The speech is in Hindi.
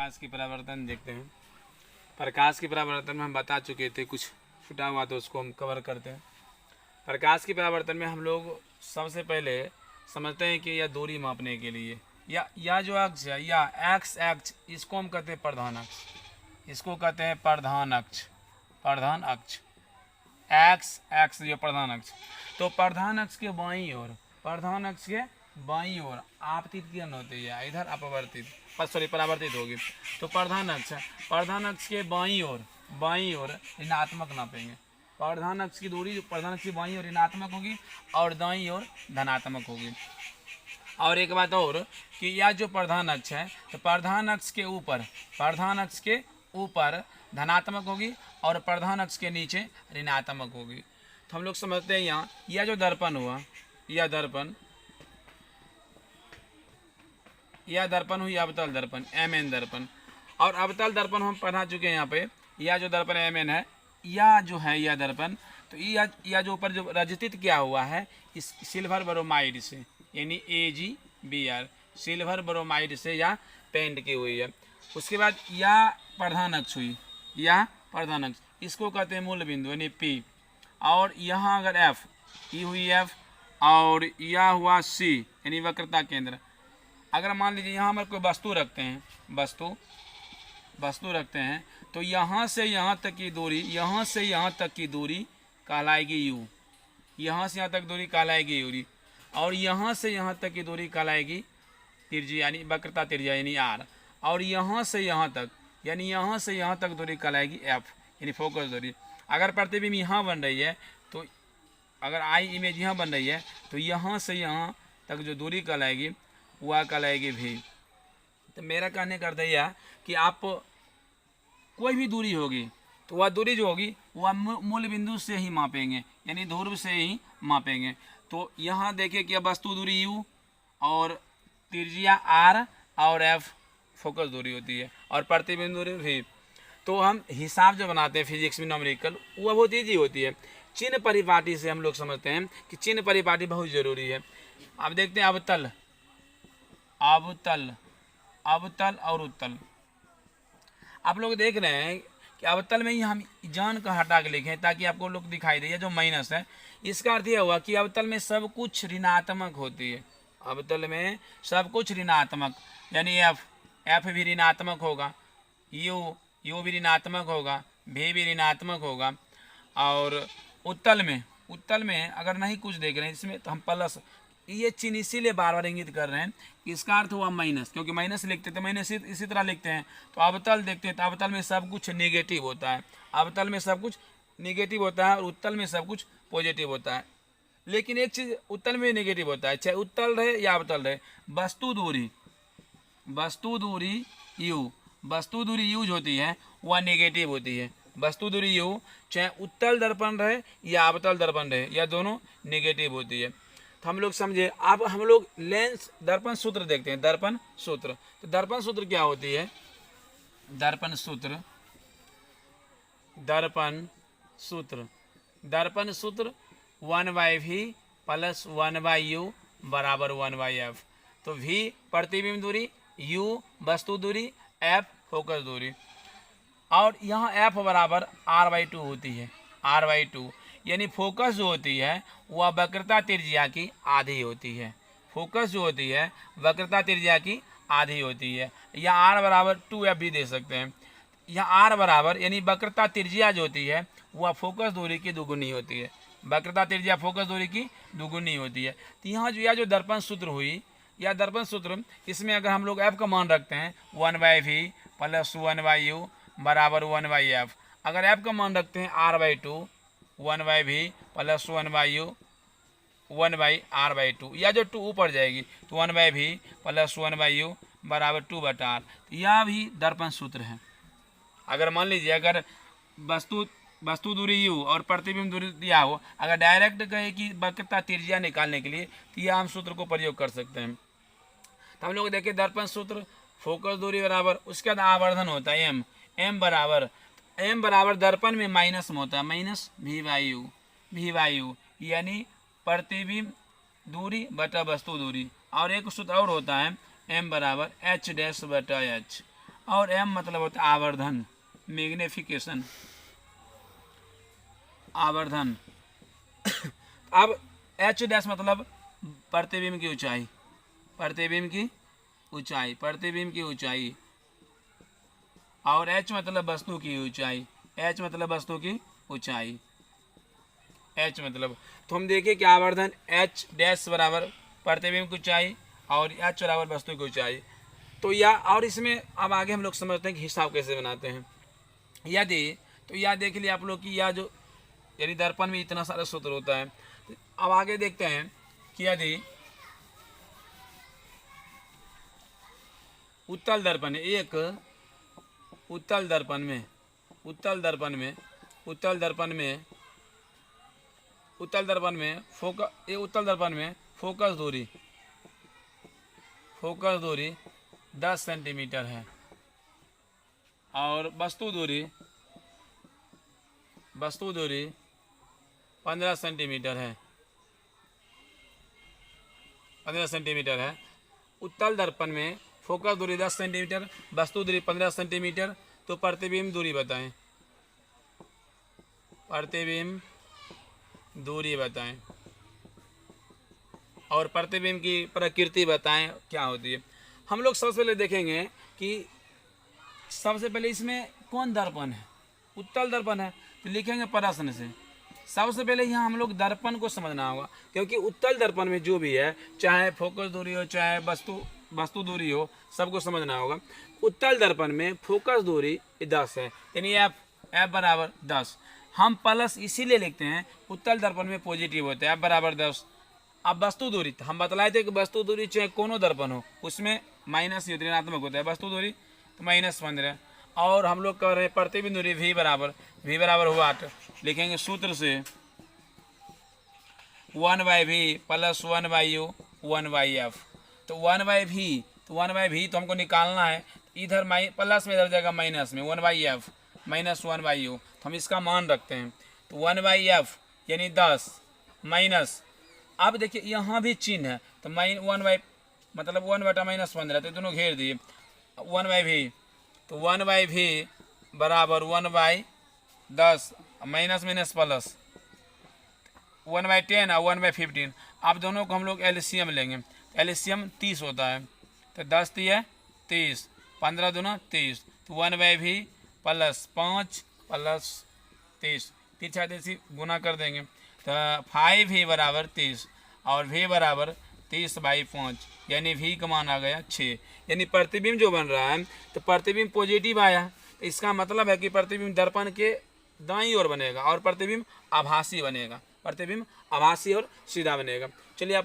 प्रकाश की परावर्तन देखते हैं। प्रकाश की परावर्तन में हम बता चुके थे, कुछ छुटा हुआ तो उसको हम कवर करते हैं। प्रकाश की परावर्तन में हम लोग सबसे पहले समझते हैं कि यह दूरी मापने के लिए या जो अक्ष है या एक्स अक्ष, इसको हम कहते हैं प्रधान अक्ष। इसको कहते हैं प्रधान अक्ष। प्रधान अक्ष एक्स एक्स जो प्रधान अक्ष। तो प्रधान अक्ष के बाईं ओर, प्रधान अक्ष के बाईं ओर आपतित किरण होती है, इधर अपवर्तित परावर्तित होगी। तो प्रधान अक्ष के बाईं ओर ऋणात्मक नापेंगे। प्रधान अक्ष की दूरी प्रधान अक्ष की बाईं ओर ऋणात्मक होगी और दाईं ओर धनात्मक होगी। और एक बात और कि यह जो प्रधान अक्ष है, तो प्रधान अक्ष के ऊपर धनात्मक होगी और प्रधान अक्ष के नीचे ऋणात्मक होगी। तो हम लोग समझते हैं यहाँ यह जो दर्पण हुआ, यह दर्पण हुई अवतल दर्पण, एम दर्पण। और अवतल दर्पण हम पढ़ा चुके हैं यहाँ पे। यह जो दर्पण एम है, यह जो है यह दर्पण, तो यह जो ऊपर जो रजतित किया हुआ है इस सिल्वर ब्रोमाइड से, यानी AgBr सिल्वर ब्रोमाइड से यह पेंट की हुई है। उसके बाद यह प्रधान अक्ष हुई, यह प्रधान अक्ष, इसको कहते हैं मूल बिंदु यानी P। और यहाँ अगर F, ई हुई F और यह हुआ C यानी वक्रता केंद्र। अगर मान लीजिए यहाँ हम कोई वस्तु रखते हैं, तो यहाँ से यहाँ तक की दूरी कहलाएगी U। यहाँ से यहाँ तक दूरी कहलाएगी U। और यहाँ से यहाँ तक की दूरी कहलाएगी त्रिज्या यानी वक्रता त्रिज्या यानी R। और यहाँ से यहाँ तक दूरी कहलाएगी F यानी फोकस दूरी। अगर प्रतिबिंब यहाँ बन रही है, तो अगर आई इमेज यहाँ बन रही है, तो यहाँ से यहाँ तक जो दूरी कहलाएगी वह कहलाएगी V। तो मेरा कहने का अर्थ यह कि आप कोई भी दूरी होगी तो वह दूरी जो होगी वह मूल बिंदु से ही मापेंगे, यानी ध्रुव से ही मापेंगे। तो यहाँ देखिए कि वस्तु दूरी U और त्रिज्या R और F फोकस दूरी होती है और प्रतिबिंब दूरी V। तो हम हिसाब जो बनाते हैं फिजिक्स में न्यूमेरिकल, वह बहुत ईजी होती है। चिन्ह परिपाटी से हम लोग समझते हैं कि चिन्ह परिपाटी बहुत ज़रूरी है। अब देखते हैं अवतल और उत्तल। आप लोग देख रहे हैं कि अवतल में ही हम जान का हटा के लिखें ताकि आपको लोग दिखाई दे। जो माइनस है, इसका अर्थ यह हुआ कि अवतल में सब कुछ ऋणात्मक होती है। अवतल में सब कुछ ऋणात्मक, यानी F भी ऋणात्मक होगा, U भी ऋणात्मक होगा, V भी ऋणात्मक होगा। और उत्तल में अगर नहीं कुछ देख रहे हैं इसमें, तो हम प्लस, ये चिन्ह इसीलिए बार बार इंगित कर रहे हैं कि इसका अर्थ हुआ माइनस, क्योंकि माइनस लिखते तो माइनस इसी तरह लिखते हैं। तो अवतल देखते हैं तो अवतल में सब कुछ नेगेटिव होता है, अवतल में सब कुछ नेगेटिव होता है और उत्तल में सब कुछ पॉजिटिव होता है। लेकिन एक चीज़ उत्तल में नेगेटिव होता है, चाहे उत्तल रहे या अवतल रहे। वस्तु दूरी U होती है वह नेगेटिव होती है। वस्तु दूरी U चाहे उत्तल दर्पण रहे या अवतल दर्पण रहे, यह दोनों नेगेटिव होती है। तो हम लोग समझे। अब हम लोग लेंस दर्पण सूत्र देखते हैं। दर्पण सूत्र, तो दर्पण सूत्र क्या होती है? दर्पण सूत्र 1/V + 1/U बराबर 1/F। तो V प्रतिबिंब दूरी, U वस्तु दूरी, F फोकस दूरी। और यहाँ F बराबर R/2 होती है। R/2 यानी फोकस जो होती है वह वक्रता त्रिज्या की आधी होती है। फोकस जो होती है वक्रता त्रिज्या की आधी होती है। यहाँ R बराबर 2F भी दे सकते हैं। यहाँ R बराबर यानी वक्रता त्रिज्या जो होती है वह फोकस दूरी की दुगुनी होती है। वक्रता त्रिज्या फोकस दूरी की दुगुनी होती है। तो यहाँ जो यह जो दर्पण सूत्र हुई, यह दर्पण सूत्र, इसमें अगर हम लोग F का मान रखते हैं 1/V + 1/U बराबर 1/F। अगर F का मान रखते हैं R/2, 1/V + 1/U 1/R/2, या जो 2 ऊपर जाएगी तो 1/V + 1/U बराबर 2/R। यह भी दर्पण सूत्र है। अगर मान लीजिए अगर वस्तु दूरी U और प्रतिबिंब दूरी दिया हो, अगर डायरेक्ट कहे कि वक्रता त्रिज्या निकालने के लिए, तो यह हम सूत्र को प्रयोग कर सकते हैं। तो हम लोग देखें दर्पण सूत्र, फोकस दूरी बराबर, उसके बाद आवर्धन होता है M बराबर दर्पण में माइनस में होता है माइनस V/U यानी प्रतिबिंब दूरी बटा वस्तु दूरी। और एक सूत्र और होता है M बराबर H' बटा H। और एम मतलब होता है आवर्धन, मैग्निफिकेशन, आवर्धन। अब एच डैश मतलब प्रतिबिंब की ऊंचाई, प्रतिबिंब की ऊंचाई, प्रतिबिंब की ऊंचाई। और एच मतलब वस्तु की ऊंचाई, एच मतलब वस्तु की ऊंचाई, एच मतलब। तो हम देखें कि आवर्धन एच डैश बराबर प्रतिबिंब की ऊंचाई और एच बराबर वस्तु की ऊंचाई। तो या और इसमें अब आगे हम लोग समझते हैं कि हिसाब कैसे बनाते हैं। यदि तो यह देख लिया आप लोग कि यह जो यदि दर्पण में इतना सारा सूत्र होता है। तो अब आगे देखते हैं कि यदि उत्तल दर्पण है, एक उत्तल दर्पण में, उत्तल दर्पण में, उत्तल दर्पण में, उत्तल दर्पण में फोकस, ये उत्तल दर्पण में फोकस दूरी, फोकस दूरी 10 सेंटीमीटर है और वस्तु दूरी, वस्तु दूरी 15 सेंटीमीटर है, 15 सेंटीमीटर है। उत्तल दर्पण में फोकस दूरी 10 सेंटीमीटर, वस्तु दूरी 15 सेंटीमीटर। तो प्रतिबिंब दूरी बताएं, प्रतिबिंब दूरी बताएं और प्रतिबिंब की प्रकृति बताएं क्या होती है। हम लोग सबसे पहले देखेंगे कि सबसे पहले इसमें कौन दर्पण है, उत्तल दर्पण है। तो लिखेंगे प्रश्न से। सबसे पहले यहाँ हम लोग दर्पण को समझना होगा, क्योंकि उत्तल दर्पण में जो भी है, चाहे फोकस दूरी हो चाहे वस्तु दूरी हो, सबको समझना होगा। उत्तल दर्पण में फोकस दूरी 10 है, यानी एफ बराबर 10। हम प्लस इसीलिए लिखते हैं, उत्तल दर्पण में पॉजिटिव होता है, एफ बराबर 10। अब वस्तु दूरी हम बतलाए थे कि वस्तु दूरी चाहे कोनो दर्पण हो उसमें माइनस ऋणात्मक होता है, वस्तु दूरी तो -15। और हम लोग कह रहे हैं प्रतिबिंब दूरी वी बराबर हुआ 8। लिखेंगे सूत्र से 1/v प्लस 1/u 1/f। तो 1/v, तो 1/v तो हमको निकालना है, इधर प्लस में इधर जाएगा माइनस में, 1/f माइनस 1/u। तो हम इसका मान रखते हैं। तो 1/f यानी 10 माइनस, अब देखिए यहाँ भी चिन्ह है, तो 1 मतलब 1/-15, तो दोनों घेर दिए 1/v। तो 1/v बराबर 1/10 माइनस माइनस प्लस 1/10 और 1/15। अब दोनों को हम लोग एलसीएम लेंगे, एलसीएम 30 होता है। तो 10 × 30, 15 दूना 30। तो 1/v प्लस 5 प्लस 30, 30 गुना कर देंगे। तो 5v बराबर 30 और v बराबर 30/5, यानी v का मान आ गया 6। यानी प्रतिबिंब जो बन रहा है, तो प्रतिबिंब पॉजिटिव आया, तो इसका मतलब है कि प्रतिबिंब दर्पण के दाईं ओर बनेगा और प्रतिबिंब आभासी बनेगा, प्रतिबिंब आभासी और सीधा बनेगा। चलिए आप